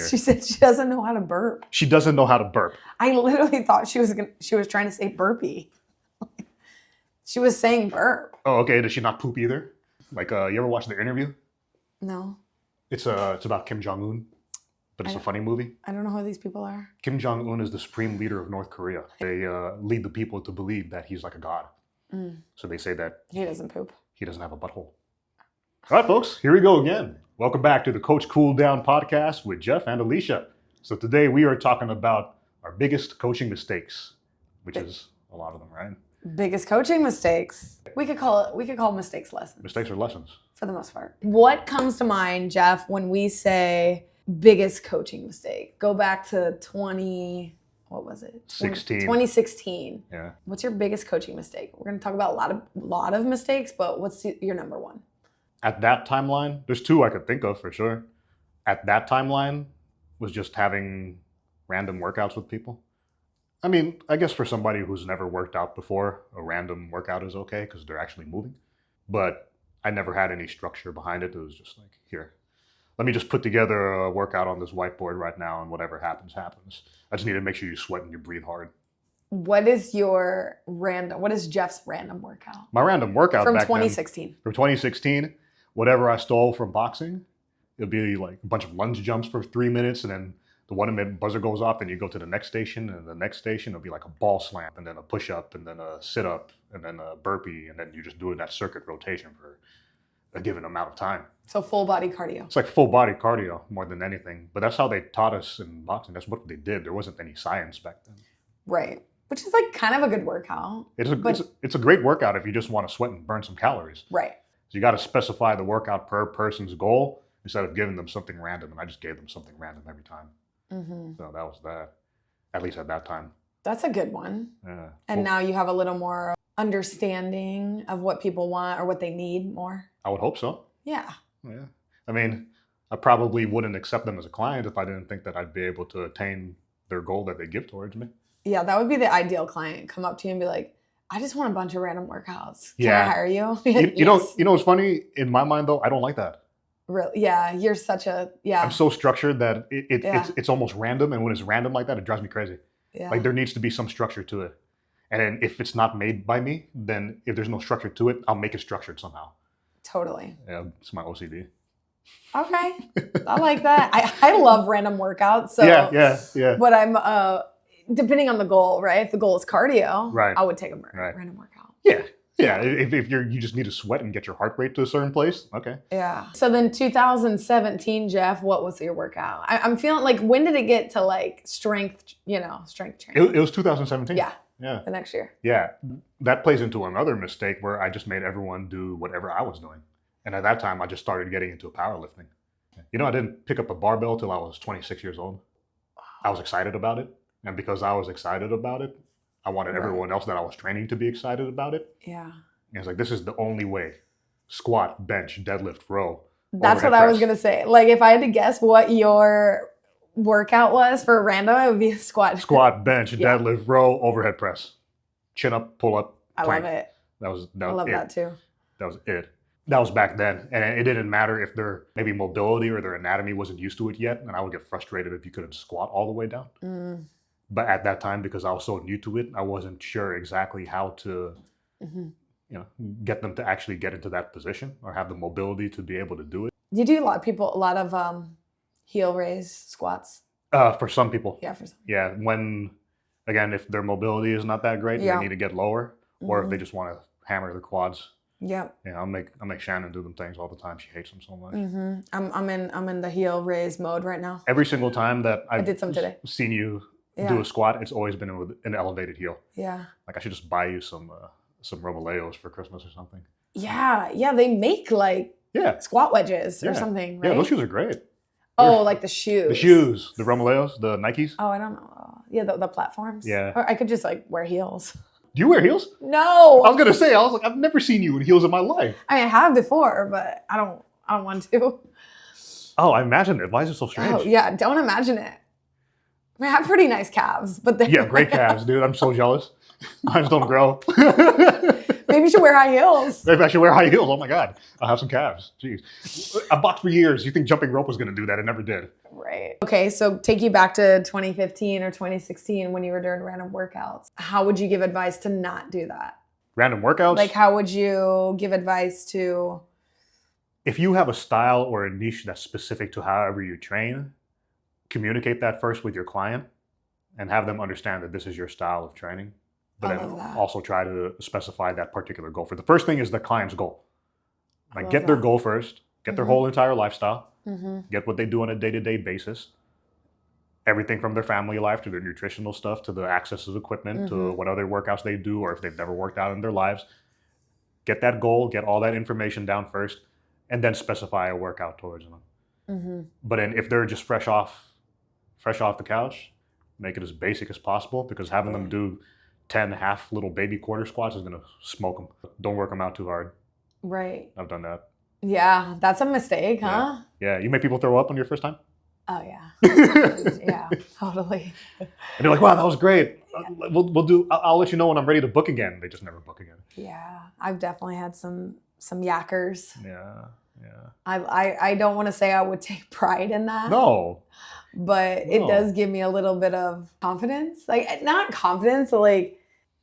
She said she doesn't know how to burp. She doesn't know how to burp. I literally thought she was trying to say burpee. She was saying burp. Oh, okay. Does she not poop either? Like, you ever watch The Interview? No. It's about Kim Jong-un, but it's a funny movie. I don't know who these people are. Kim Jong-un is the supreme leader of North Korea. They lead the people to believe that he's like a god. So they say that He doesn't poop. he doesn't have a butthole. All right, folks, here we go again. Welcome back to the Coach Cool Down podcast with Jeff and Alicia. So today we are talking about our biggest coaching mistakes, which is a lot of them, right? Biggest coaching mistakes. We could call mistakes lessons. Mistakes are lessons. For the most part. What comes to mind, Jeff, when we say biggest coaching mistake? Go back to 2016. Yeah. What's your biggest coaching mistake? We're going to talk about a lot of mistakes, but what's your number one? At that timeline, there's two I could think of for sure. At that timeline was just having random workouts with people. I mean, I guess for somebody who's never worked out before, a random workout is okay because they're actually moving. But I never had any structure behind it. It was just like, here, let me just put together a workout on this whiteboard right now, and whatever happens, happens. I just need to make sure you sweat and you breathe hard. What is Jeff's random workout? My random workout from back 2016. Then, from 2016, whatever I stole from boxing, it'd be like a bunch of lunge jumps for 3 minutes, and then the 1 minute buzzer goes off, and you go to the next station, and the next station will be like a ball slam, and then a push up, and then a sit up, and then a burpee, and then you just doing that circuit rotation for a given amount of time. So full body cardio. It's like full body cardio more than anything. But that's how they taught us in boxing. That's what they did. There wasn't any science back then. Right. Which is like kind of a good workout. It's a great workout if you just want to sweat and burn some calories. Right. So you got to specify the workout per person's goal instead of giving them something random. And I just gave them something random every time. Mm-hmm. So that was that, at least at that time. That's a good one. Yeah. And now you have a little more understanding of what people want or what they need more. I would hope so. Yeah. Yeah. I mean, I probably wouldn't accept them as a client if I didn't think that I'd be able to attain their goal that they give towards me. Yeah, that would be the ideal client. Come up to you and be like, I just want a bunch of random workouts. Can I hire you? You know what's funny? In my mind, though, I don't like that. Really? Yeah, you're such a, yeah. I'm so structured that it's almost random. And when it's random like that, it drives me crazy. Yeah. Like there needs to be some structure to it. And then if it's not made by me, then if there's no structure to it, I'll make it structured somehow. Totally. Yeah, it's my OCD. Okay. I like that. I love random workouts. So yeah. But I'm, depending on the goal, right? If the goal is cardio, right, I would take a random workout. Yeah. If you just need to sweat and get your heart rate to a certain place, okay. Yeah. So then 2017, Jeff, what was your workout? I'm feeling like, when did it get to like strength training? It was 2017. Yeah. Yeah. The next year. Yeah. That plays into another mistake where I just made everyone do whatever I was doing. And at that time, I just started getting into powerlifting. You know, I didn't pick up a barbell till I was 26 years old. I was excited about it. And because I was excited about it, I wanted everyone else that I was training to be excited about it. Yeah. And it's like, this is the only way. Squat, bench, deadlift, row. That's what I was going to say. Like, if I had to guess what your workout was for random, it would be a squat. Squat, bench, deadlift, row, overhead press. Chin up, pull up, plank. I love it. I love that too. That was it. That was back then. And it didn't matter if their maybe mobility or their anatomy wasn't used to it yet. And I would get frustrated if you couldn't squat all the way down. But at that time, because I was so new to it, I wasn't sure exactly how to get them to actually get into that position or have the mobility to be able to do it. You do a lot of heel raise squats? For some people. Yeah, for some. Yeah, if their mobility is not that great, they need to get lower, or if they just want to hammer the quads. Yeah. Yeah, I'll make Shannon do them things all the time. She hates them so much. I'm in the heel raise mode right now. Every single time that I did some today. Seen you do a squat, it's always been with an elevated heel. Yeah. Like I should just buy you some Roboleos for Christmas or something. Yeah. They make like squat wedges or something, right? Yeah, those shoes are great. Oh, like the shoes. The shoes, the Romoleos, the Nikes. Oh, I don't know. Yeah, the platforms. Yeah. Or I could just like wear heels. Do you wear heels? No. I was gonna say, I've never seen you in heels in my life. I mean, I have before, but I don't want to. Oh, I imagine it. Why is it so strange? Oh, yeah, don't imagine it. I mean, I have pretty nice calves, but great calves, dude. I'm so jealous. Mine don't grow. Maybe you should wear high heels. Maybe I should wear high heels. Oh my God. I'll have some calves. Jeez. I boxed for years. You think jumping rope was going to do that? It never did. Right. Okay, so take you back to 2015 or 2016 when you were doing random workouts. How would you give advice to not do that? Random workouts? Like, how would you give advice to... If you have a style or a niche that's specific to however you train, communicate that first with your client and have them understand that this is your style of training. But then also try to specify that particular goal. For the first thing is the client's goal. Like get their goal first, get their whole entire lifestyle, get what they do on a day-to-day basis. Everything from their family life to their nutritional stuff to the access of equipment to what other workouts they do or if they've never worked out in their lives. Get that goal, get all that information down first, and then specify a workout towards them. But then if they're just fresh off the couch, make it as basic as possible because having them do 10 half little baby quarter squats is going to smoke them. Don't work them out too hard. Right. I've done that. Yeah, that's a mistake, huh? Yeah. You make people throw up on your first time? Oh, yeah. Yeah, totally. And they're like, wow, that was great. We'll do, I'll let you know when I'm ready to book again. They just never book again. Yeah, I've definitely had some yackers. Yeah. I don't want to say I would take pride in that. No. But it does give me a little bit of confidence. Like, not confidence, but like,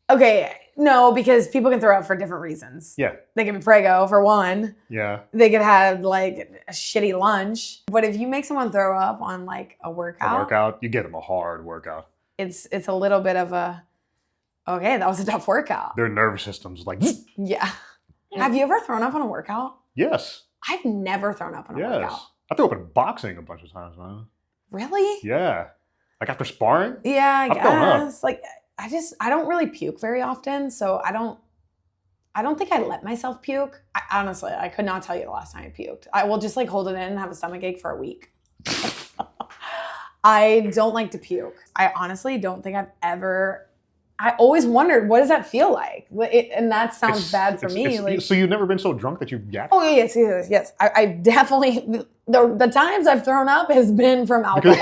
okay, no, because people can throw up for different reasons. Yeah. They can be prego for one. Yeah. They could have like a shitty lunch. But if you make someone throw up on like a workout, you get them a hard workout. It's a little bit of a, okay, that was a tough workout. Their nervous system's like, yeah. Have you ever thrown up on a workout? Yes. I've never thrown up on a workout. I threw up in boxing a bunch of times, man. Really? Yeah. Like after sparring? Yeah, I guess. Like I don't really puke very often, so I don't think I let myself puke. Honestly, I could not tell you the last time I puked. I will just like hold it in and have a stomach ache for a week. I don't like to puke. I honestly don't think I always wondered, what does that feel like? And that sounds bad for me. Like, so you've never been so drunk that you've yacked? Oh, yes. I definitely, the times I've thrown up has been from alcohol.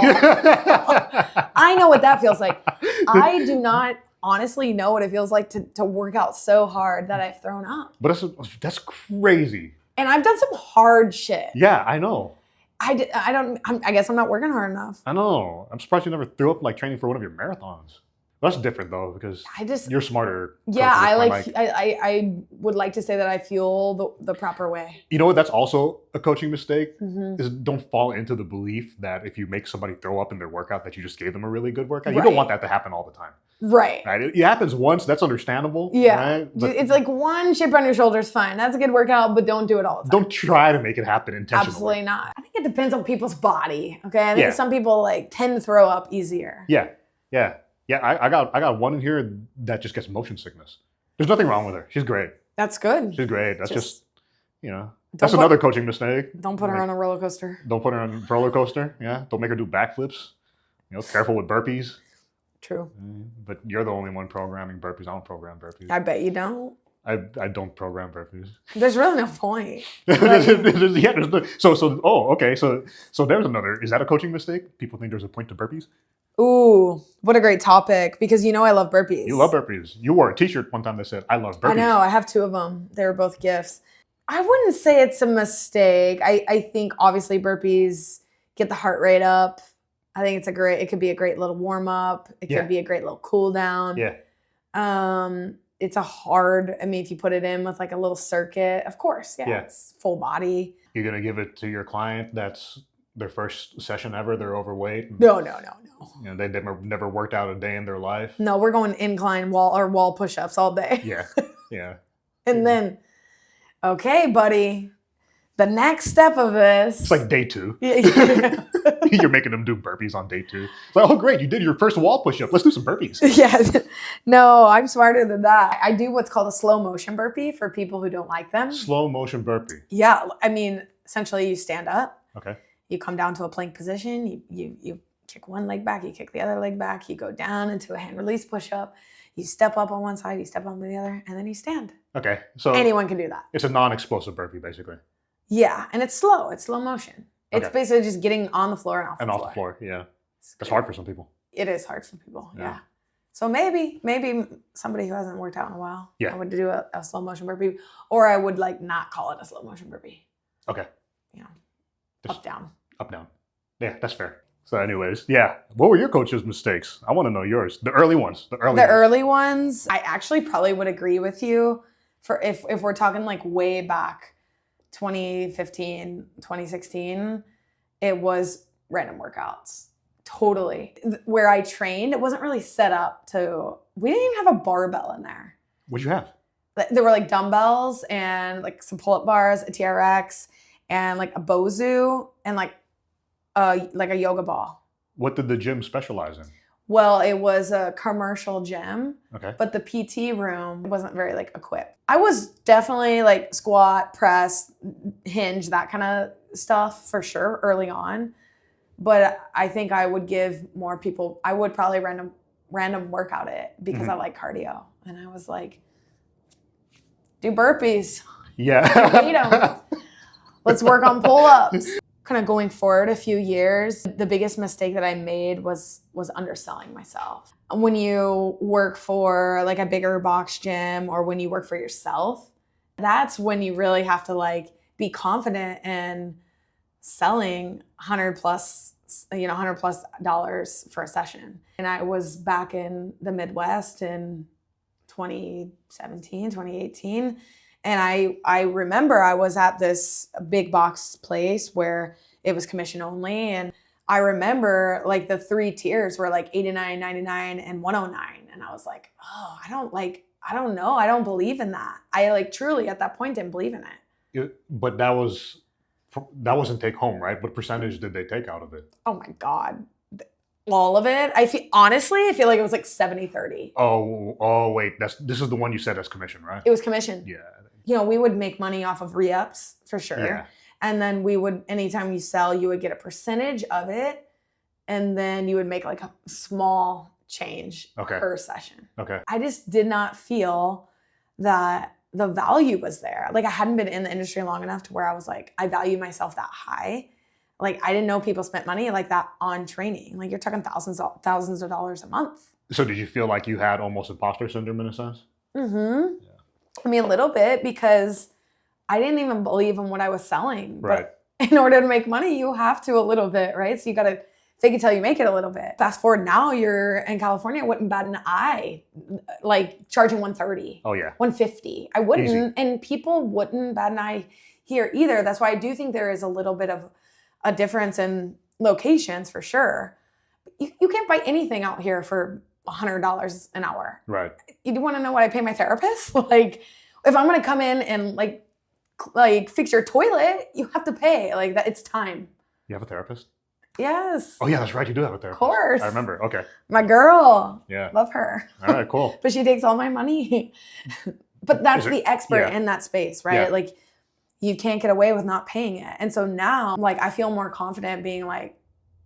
I know what that feels like. I do not honestly know what it feels like to work out so hard that I've thrown up. But that's crazy. And I've done some hard shit. Yeah, I know. I guess I'm not working hard enough. I know. I'm surprised you never threw up like training for one of your marathons. That's different though, because you're smarter. Yeah, I would like to say that I fuel the proper way. You know what? That's also a coaching mistake. Is don't fall into the belief that if you make somebody throw up in their workout, that you just gave them a really good workout. Right. You don't want that to happen all the time. Right. It happens once. That's understandable. Yeah. Right? But it's like one chip on your shoulder is fine. That's a good workout, but don't do it all the time. Don't try to make it happen intentionally. Absolutely not. I think it depends on people's body. Okay. I think some people like tend to throw up easier. Yeah. I got one in here that just gets motion sickness. There's nothing wrong with her. She's great. That's good. She's great. That's just that's another coaching mistake. Don't put her on a roller coaster. Don't put her on a roller coaster. Yeah. Don't make her do backflips. Careful with burpees. True. But you're the only one programming burpees. I don't program burpees. I bet you don't. I don't program burpees. There's really no point. So there's another. Is that a coaching mistake? People think there's a point to burpees? Ooh, what a great topic, because I love burpees. You love burpees. You wore a t-shirt one time that said, I love burpees. I know, I have 2 of them. They were both gifts. I wouldn't say it's a mistake. I think obviously burpees get the heart rate up. I think it could be a great little warm up. It could be a great little cool down. Yeah. It's if you put it in with like a little circuit, of course. Yeah. It's full body. You're going to give it to your client that's their first session ever, they're overweight. No. They never worked out a day in their life. No, we're going incline wall push-ups all day. Yeah. And then, okay, buddy, the next step of this. It's like day 2. You're making them do burpees on day 2. It's like, oh, great, you did your first wall push-up. Let's do some burpees. Yes. No, I'm smarter than that. I do what's called a slow motion burpee for people who don't like them. Slow motion burpee. Yeah. Essentially you stand up. Okay. You come down to a plank position. You kick one leg back. You kick the other leg back. You go down into a hand release push-up. You step up on one side. You step up on the other. And then you stand. Okay. So anyone can do that. It's a non-explosive burpee, basically. Yeah. And it's slow. It's slow motion. It's basically just getting on the floor and off the floor. Yeah. It's hard for some people. It is hard for people. Yeah. So maybe somebody who hasn't worked out in a while, Yeah. I would do a slow motion burpee, or I would like not call it a slow motion burpee. Okay. You know, Just up down. Up down. Yeah, that's fair. So, anyways, yeah. What were your coach's mistakes? I want to know yours. The early ones. Early ones. I actually probably would agree with you. For if we're talking like way back, 2015, 2016, it was random workouts. Totally. Where I trained, it wasn't really set up to, we didn't even have a barbell in there. What'd you have? There were like dumbbells and like some pull-up bars, a TRX, and like a Bozu, and like a yoga ball. What did the gym specialize in? Well, it was a commercial gym, Okay. but the PT room wasn't very like equipped. I was definitely like squat, press, hinge, that kind of stuff for sure early on. But I think I would give more people, I would probably random workout it because I like cardio. And I was like, do burpees. Yeah. Eat 'em. Let's work on pull-ups. Kind of going forward a few years, the biggest mistake that I made was underselling myself. When you work for like a bigger box gym or when you work for yourself, that's when you really have to like be confident in selling $100 plus dollars for a session. And I was back in the Midwest in 2017, 2018. And I remember I was at this big box place where it was commission only. And I remember like the 3 tiers were like $89, $99, and $109. And I was like, oh, I don't know. I don't believe in that. I like truly at that point didn't believe in it. But that wasn't take home, right? What percentage did they take out of it? Oh my God. All of it. I feel like it was like 70-30. Oh, wait. This is the one you said as commission, right? It was commission. Yeah. You know, we would make money off of re-ups for sure. Yeah. And then we would, anytime you sell, you would get a percentage of it. And then you would make like a small change per session. Okay. I just did not feel that the value was there. Like I hadn't been in the industry long enough to where I was like, I value myself that high. Like I didn't know people spent money like that on training. Like you're talking thousands of dollars a month. So did you feel like you had almost imposter syndrome in a sense? Mm-hmm. Yeah. I mean, a little bit because I didn't even believe in what I was selling. Right. But in order to make money, you have to a little bit, right? So you got to fake it till you make it a little bit. Fast forward now, you're in California, I wouldn't bat an eye, like charging $130. Oh yeah. $150. I wouldn't. Easy. And people wouldn't bat an eye here either. That's why I do think there is a little bit of a difference in locations for sure. You can't buy anything out here for $100 an hour. Right. You do want to know what I pay my therapist? Like, if I'm going to come in and like fix your toilet, you have to pay. Like that, it's time. You have a therapist? Yes. Oh yeah, that's right. You do have a therapist. Of course. I remember. Okay. My girl. Yeah. Love her. All right. Cool. But she takes all my money. But that's the expert in that space, right? Yeah. Like, you can't get away with not paying it. And so now, like, I feel more confident being like,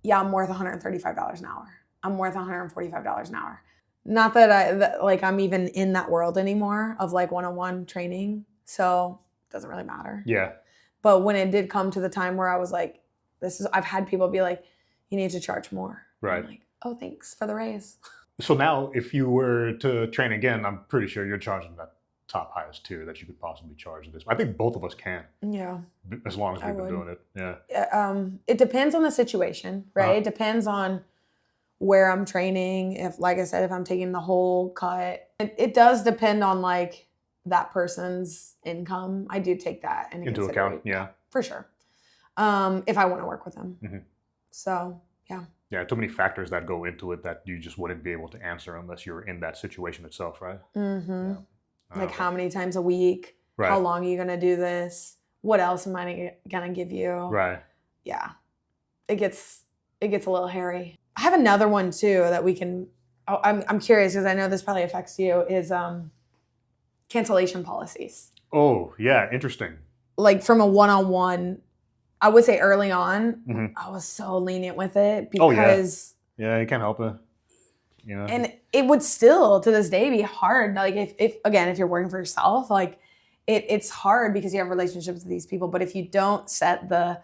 yeah, I'm worth $135 an hour. I'm worth $145 an hour. Not that I'm even in that world anymore of like one-on-one training. So it doesn't really matter. Yeah. But when it did come to the time where I was like, I've had people be like, you need to charge more. Right. I'm like, oh, thanks for the raise. So now if you were to train again, I'm pretty sure you're charging that top highest tier that you could possibly charge in this. I think both of us can. Yeah. As long as we've been doing it. Yeah. It depends on the situation, right? It depends on where I'm training. If, like I said, if I'm taking the whole cut, it does depend on like that person's income. I do take that into account. Yeah. For sure. If I want to work with them. Mm-hmm. So, yeah. Yeah, too many factors that go into it that you just wouldn't be able to answer unless you're in that situation itself, right? Mm-hmm. Yeah. Like how many times a week? Right. How long are you going to do this? What else am I going to give you? Right. Yeah. It gets a little hairy. I have another one too that we can, I'm curious because I know this probably affects you, is cancellation policies. Oh, yeah. Interesting. Like from a one-on-one, I would say early on, I was so lenient with it because... Oh, yeah. Yeah, you can't help it. You know? And it would still, to this day, be hard. Like if you're working for yourself, like it's hard because you have relationships with these people. But if you don't set the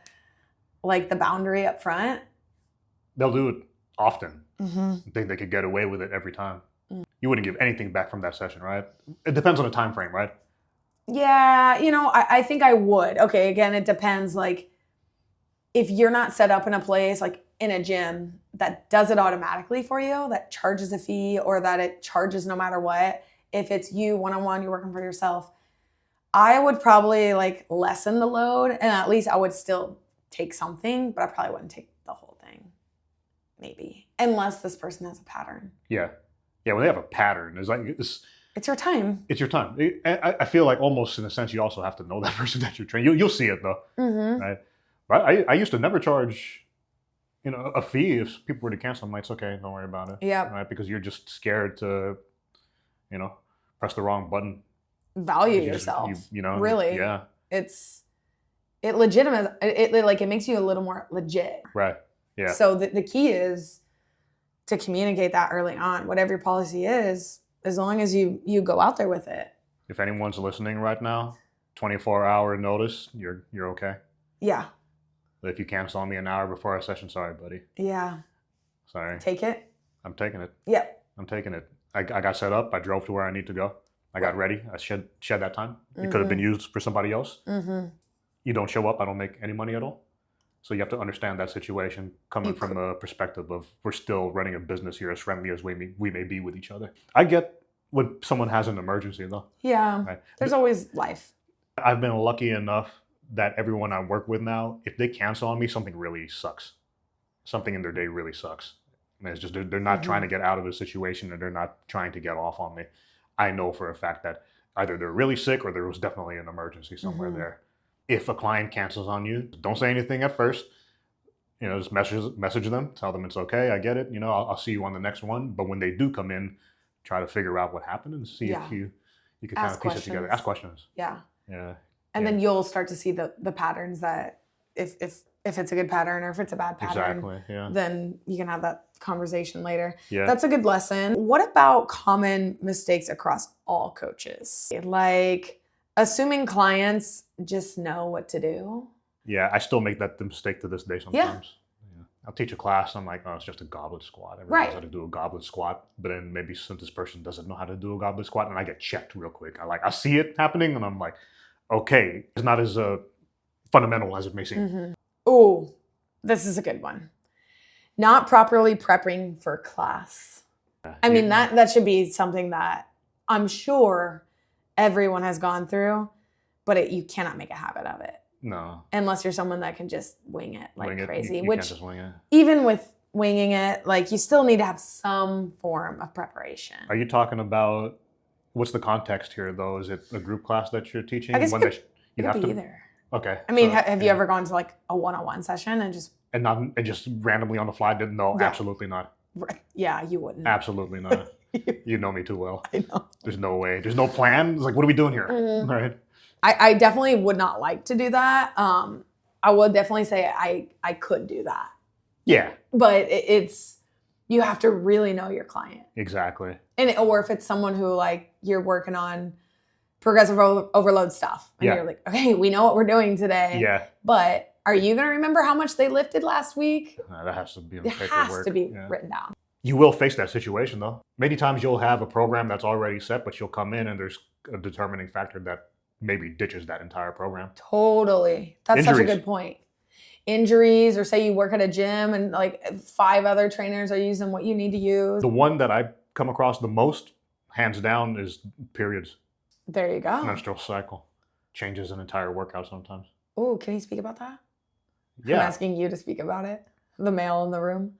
boundary up front, they'll do it often. Mm-hmm. I think they could get away with it every time. you wouldn't give anything back from that session, right? It depends on the time frame, right? Yeah, I think I would. Okay, again, it depends. Like, if you're not set up in a place, like in a gym, that does it automatically for you, that charges a fee, or that it charges no matter what, if it's you one-on-one, you're working for yourself, I would probably like lessen the load, and at least I would still take something, but I probably wouldn't take the whole thing. Maybe. Unless this person has a pattern. Yeah. Yeah, when they have a pattern, It's your time. it's your time. I feel like almost in a sense you also have to know that person that you're training. You'll see it though, Mm-hmm. right? But I used to never charge, a fee if people were to cancel. I'm like, it's okay, don't worry about it. Yeah. Right? Because you're just scared to, press the wrong button. Value You just- yourself. Really? Really. Yeah. It legitimate. It makes you a little more legit. Right. Yeah. So the key is to communicate that early on. Whatever your policy is, as long as you go out there with it. If anyone's listening right now, 24-hour notice, you're okay. Yeah. But if you cancel on me an hour before our session, sorry, buddy. Yeah. Sorry. Take it. I'm taking it. Yep. I'm taking it. I got set up. I drove to where I need to go. I got ready. I shed that time. It could have been used for somebody else. Mm-hmm. You don't show up, I don't make any money at all. So you have to understand that situation coming from a perspective of we're still running a business here, as friendly as we may be with each other. I get when someone has an emergency though. Yeah. Right? There's always life. I've been lucky enough that everyone I work with now, if they cancel on me, something really sucks. Something in their day really sucks. And it's just they're not trying to get out of the situation, and they're not trying to get off on me. I know for a fact that either they're really sick or there was definitely an emergency somewhere there. If a client cancels on you, don't say anything at first. Just message them, tell them it's okay, I get it. I'll see you on the next one. But when they do come in, try to figure out what happened and see if you can kind of piece it together. Ask questions. Yeah. Yeah. And then you'll start to see the patterns that if it's a good pattern or if it's a bad pattern. Exactly. Yeah. Then you can have that conversation later. Yeah. That's a good lesson. What about common mistakes across all coaches? Like assuming clients just know what to do. Yeah, I still make that mistake to this day sometimes. Yeah. I'll teach a class, I'm like, oh, it's just a goblet squat. Everyone knows how to do a goblet squat. But then maybe since this person doesn't know how to do a goblet squat, and I get checked real quick. I see it happening, and I'm like, okay, it's not as fundamental as it may seem. Oh, this is a good one. Not properly prepping for class. I mean, that should be something that I'm sure everyone has gone through, but you cannot make a habit of it. No. Unless you're someone that can just wing it crazy. You which can't just wing it. Even with winging it, like you still need to have some form of preparation. Are you talking about, what's the context here though? Is it a group class that you're teaching? I guess you it have could to be either. Okay. I mean, have you ever gone to like a one-on-one session and just... And just randomly on the fly? No, Yeah. Absolutely not. Yeah, you wouldn't. Absolutely not. You know me too well. I know. There's no way. There's no plan. It's like, what are we doing here? Right. I definitely would not like to do that. I would definitely say I could do that. Yeah. But it's you have to really know your client. Exactly. Or if it's someone who like you're working on progressive overload stuff. And you're like, okay, we know what we're doing today. Yeah. But are you going to remember how much they lifted last week? That has to be on It paperwork. has to be written down. You will face that situation though. Many times you'll have a program that's already set, but you'll come in and there's a determining factor that maybe ditches that entire program. Totally. That's Injuries. such a good point. Injuries, or say you work at a gym and like 5 other trainers are using what you need to use. The one that I come across the most, hands down, is periods. There you go. Menstrual cycle changes an entire workout sometimes. Oh, can you speak about that? Yeah. I'm asking you to speak about it. The male in the room.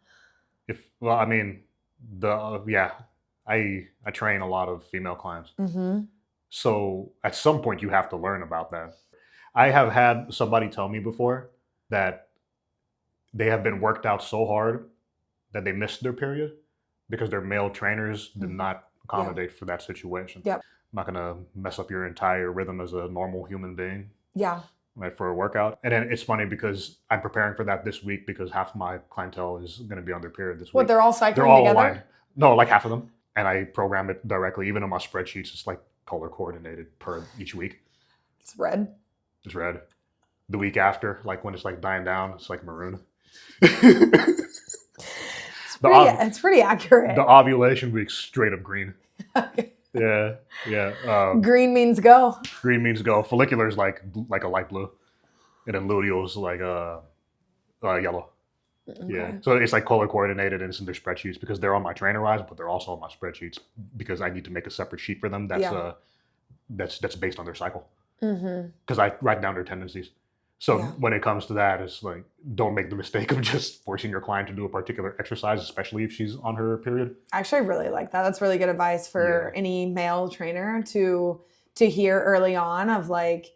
I train a lot of female clients. Mm-hmm. So at some point you have to learn about that. I have had somebody tell me before that they have been worked out so hard that they missed their period because their male trainers did not accommodate for that situation. Yep. I'm not gonna mess up your entire rhythm as a normal human being. Yeah. Right, for a workout. And then it's funny because I'm preparing for that this week because half my clientele is going to be on their period this week. What, they're all cycling They're all together? aligned. No, like half of them. And I program it directly. Even on my spreadsheets, it's like color coordinated per each week. It's red. It's red. The week after, like when it's like dying down, it's like maroon. It's pretty accurate. The ovulation week's straight up green. Yeah, yeah. Green means go. Green means go. Follicular is like a light blue, and then luteal is like yellow. Yeah, Okay. so it's like color coordinated and it's in their spreadsheets because they're on my trainerized, but they're also on my spreadsheets because I need to make a separate sheet for them Yeah. that's based on their cycle Mm-hmm. because I write down their tendencies. So Yeah. when it comes to that, it's like don't make the mistake of just forcing your client to do a particular exercise, especially if she's on her period. Actually, I really like that. That's really good advice for Yeah. any male trainer to hear early on of like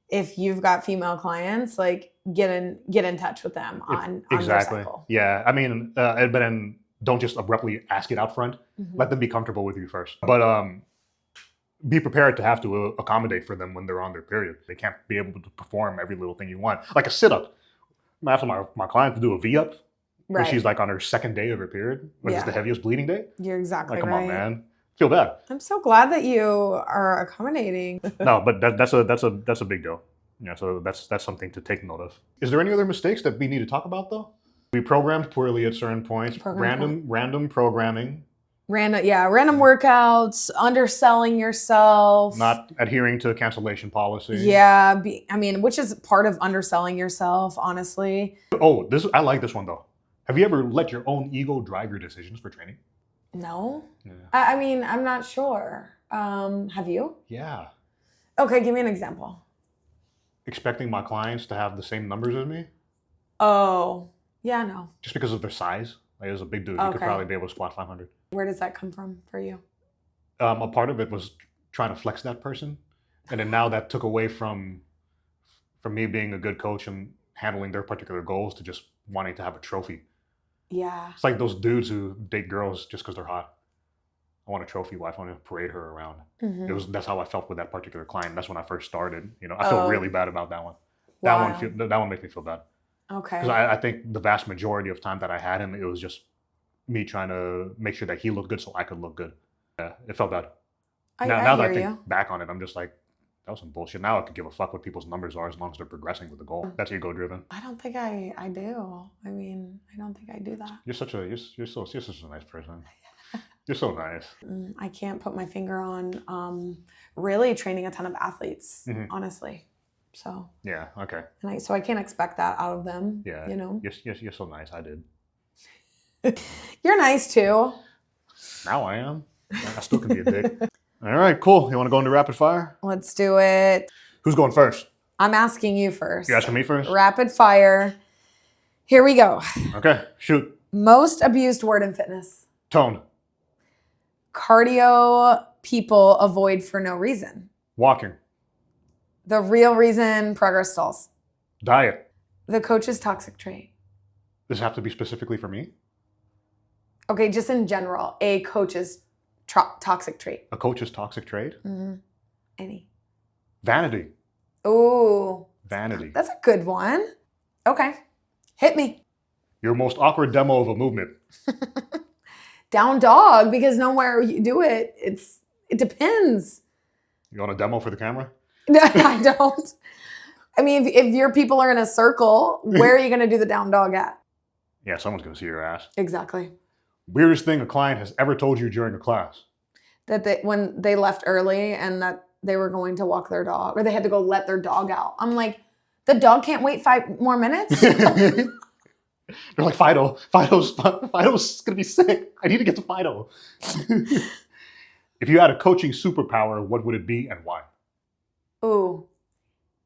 if you've got female clients, like get in touch with them on their Exactly. cycle. Yeah. I mean, but then don't just abruptly ask it out front. Mhm. Let them be comfortable with you first. But be prepared to have to accommodate for them when they're on their period. They can't be able to perform every little thing you want. Like a sit-up. I'm asking my client to do a V-up when Right. she's like on her second day of her period, when it's Yeah. the heaviest bleeding day. You're exactly Like, come right. on, man. Feel bad. I'm so glad that you are accommodating. No, but that's a big deal. Yeah, so that's something to take note of. Is there any other mistakes that we need to talk about though? We programmed poorly at certain points. Random programming. Random workouts, underselling yourself. Not adhering to cancellation policy. Yeah, I mean, which is part of underselling yourself, honestly. Oh, I like this one though. Have you ever let your own ego drive your decisions for training? No. Yeah. I mean, I'm not sure. Have you? Yeah. Okay, give me an example. Expecting my clients to have the same numbers as me Oh, yeah, no. just because of their size. Like, as a big dude, you could Okay. probably be able to squat 500. Where does that come from for you? A part of it was trying to flex that person, and then now that took away from me being a good coach and handling their particular goals to just wanting to have a trophy. Yeah. It's like those dudes who date girls just because they're hot. I want a trophy wife. I want to parade her around. Mhm. That's how I felt with that particular client. That's when I first started. You know, I feel Oh. really bad about that one. Wow. That one makes me feel bad Okay. because I think the vast majority of time that I had him, it was just me trying to make sure that he looked good so I could look good. Yeah, it felt bad. I Now that I hear think you. back on it, I'm just like, that was some bullshit. Now I could give a fuck what people's numbers are as long as they're progressing with the goal. That's ego driven. I don't think I do. I mean, I don't think I do that. You're such a nice person. You're so nice. I can't put my finger on really training a ton of athletes, Mhm. honestly. So, Yeah. Okay. and I can't expect that out of them. Yeah. You know, You're so nice. I did. you're nice too. Now I am. I still can be a dick. All right. Cool. You want to go into rapid fire? Let's do it. Who's going first? I'm asking you first. You asking me first? Rapid fire. Here we go. Okay. Shoot. Most abused word in fitness. Tone. Cardio people avoid for no reason. Walking. The real reason progress stalls. Diet. The coach's toxic trait. Does it have to be specifically for me? Okay, just in general, a coach's toxic trait. A coach's toxic trait? Mm-hmm. Any. Vanity. Ooh, Vanity. that's a good one. Okay, hit me. Your most awkward demo of a movement. Down dog, because nowhere you do it, it depends. You want a demo for the camera? I don't. I mean, if your people are in a circle, where are you going to do the down dog at? Yeah, someone's going to see your ass. Exactly. Weirdest thing a client has ever told you during a class. That when they left early and that they were going to walk their dog, or they had to go let their dog out. I'm like, the dog can't wait 5 more minutes? They're like, Fido's gonna be sick. I need to get to Fido. If you had a coaching superpower, what would it be and why? Ooh,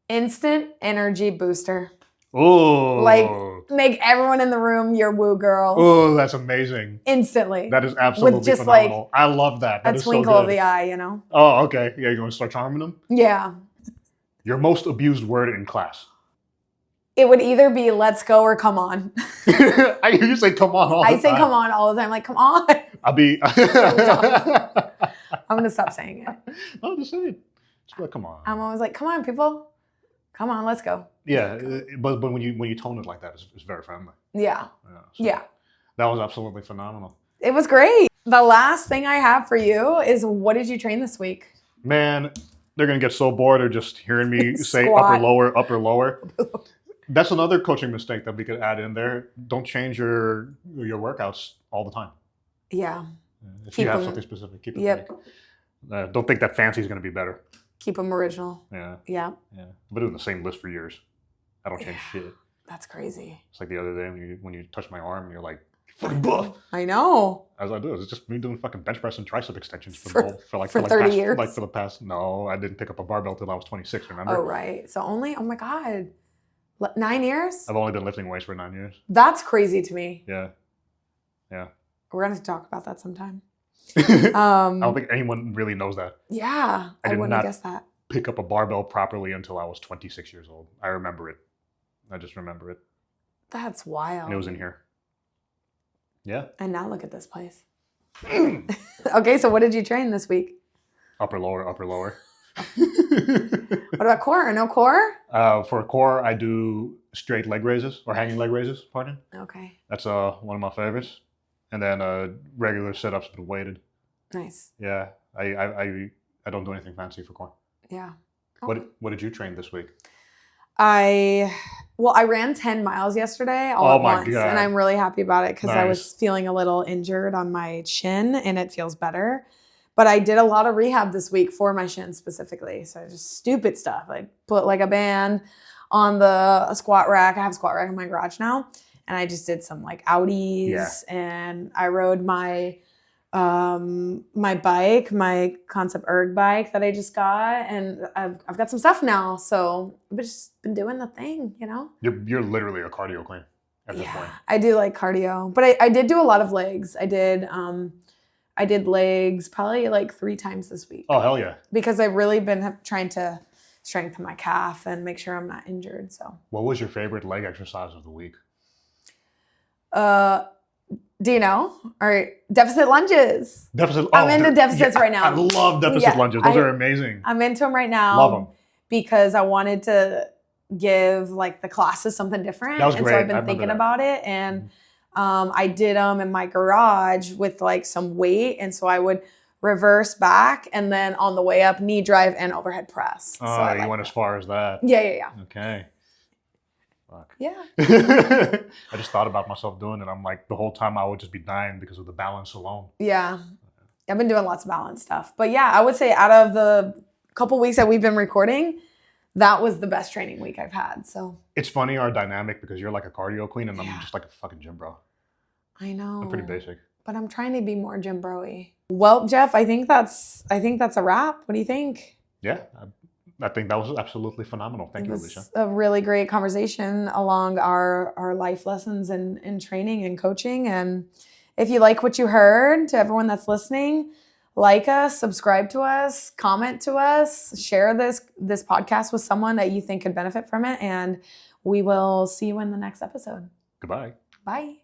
instant energy booster. Oh, Like, make everyone in the room your woo girl. Oh, that's amazing. Instantly. That is absolutely With just phenomenal. I love that. That a is twinkle so of good. the eye, you know? Oh, okay. Yeah, you're gonna start charming them? Yeah. Your most abused word in class. It would either be let's go or come on. I hear you say come on all the time. I say come on all the time. Like, come on. I'll be. I'm going to stop saying it. I'll just say it. Just be like, come on. I'm always like, come on, people. Come on, let's go. Yeah, but when you tone it like that, it's very friendly. Yeah. So Yeah. That was absolutely phenomenal. It was great. The last thing I have for you is what did you train this week? Man, they're gonna get so bored of just hearing me say Squat. upper lower. That's another coaching mistake that we could add in there. Don't change your workouts all the time. Yeah. If Keep you have 'em- something specific, keep it Yep. vague. Don't think that fancy is going to be better. Keep them original. Yeah. Yeah. Yeah. I've been doing the same list for years. I don't change shit. That's crazy. It's like the other day when you touch my arm, you're like, fucking buff. I know. As I do, it's just me doing fucking bench press and tricep extensions for 30 past, years. Like for the past. No, I didn't pick up a barbell till I was 26. Remember? Oh, right. So only, oh my God, 9 years? I've only been lifting weights for 9 years. That's crazy to me. Yeah. Yeah. We're going to talk about that sometime. I don't think anyone really knows that. Yeah. I did wouldn't not have guessed that. Pick up a barbell properly until I was 26 years old. I remember it. I just remember it. That's wild. And it was in here. Yeah. And now look at this place. Okay, so what did you train this week? Upper, lower, upper, lower. What about core? No core? For core, I do straight leg raises or hanging leg raises, pardon. Okay. That's one of my favorites. And then regular sit-ups but weighted. Nice. Yeah. I don't do anything fancy for core. Yeah. What did you train this week? I ran 10 miles yesterday all at once. God. And I'm really happy about it because I was Nice. feeling a little injured on my shin and it feels better. But I did a lot of rehab this week for my shin specifically. So just stupid stuff. I put like a band on the squat rack. I have a squat rack in my garage now. And I just did some like outies and I rode my my bike, my Concept Erg bike that I just got, and I've got some stuff now, so I've just been doing the thing, you know. You're literally a cardio queen at this point. I do like cardio, but I did do a lot of legs. I did legs probably like 3 times this week. Oh hell yeah! Because I've really been trying to strengthen my calf and make sure I'm not injured. So. What was your favorite leg exercise of the week? Do you know? All right, deficit lunges. I'm into deficits right now. I love deficit lunges. Those are amazing. I'm into them right now. Love them. Because I wanted to give like the classes something different. That was and great. So I've been thinking about it. And I did them in my garage with like some weight. And so I would reverse back and then on the way up, knee drive and overhead press. Oh, so you went as far as that. Yeah. Okay. Fuck. Yeah. I just thought about myself doing it. I'm like, the whole time I would just be dying because of the balance alone. Yeah. I've been doing lots of balance stuff. But yeah, I would say out of the couple weeks that we've been recording, that was the best training week I've had. So it's funny, our dynamic, because you're like a cardio queen and I'm just like a fucking gym bro. I know. I'm pretty basic. But I'm trying to be more gym bro-y. Well, Jeff, I think that's a wrap. What do you think? Yeah. I think that was absolutely phenomenal. Thank you, Alicia. It was a really great conversation along our life lessons in training and coaching. And if you like what you heard, to everyone that's listening, like us, subscribe to us, comment to us, share this podcast with someone that you think could benefit from it. And we will see you in the next episode. Goodbye. Bye.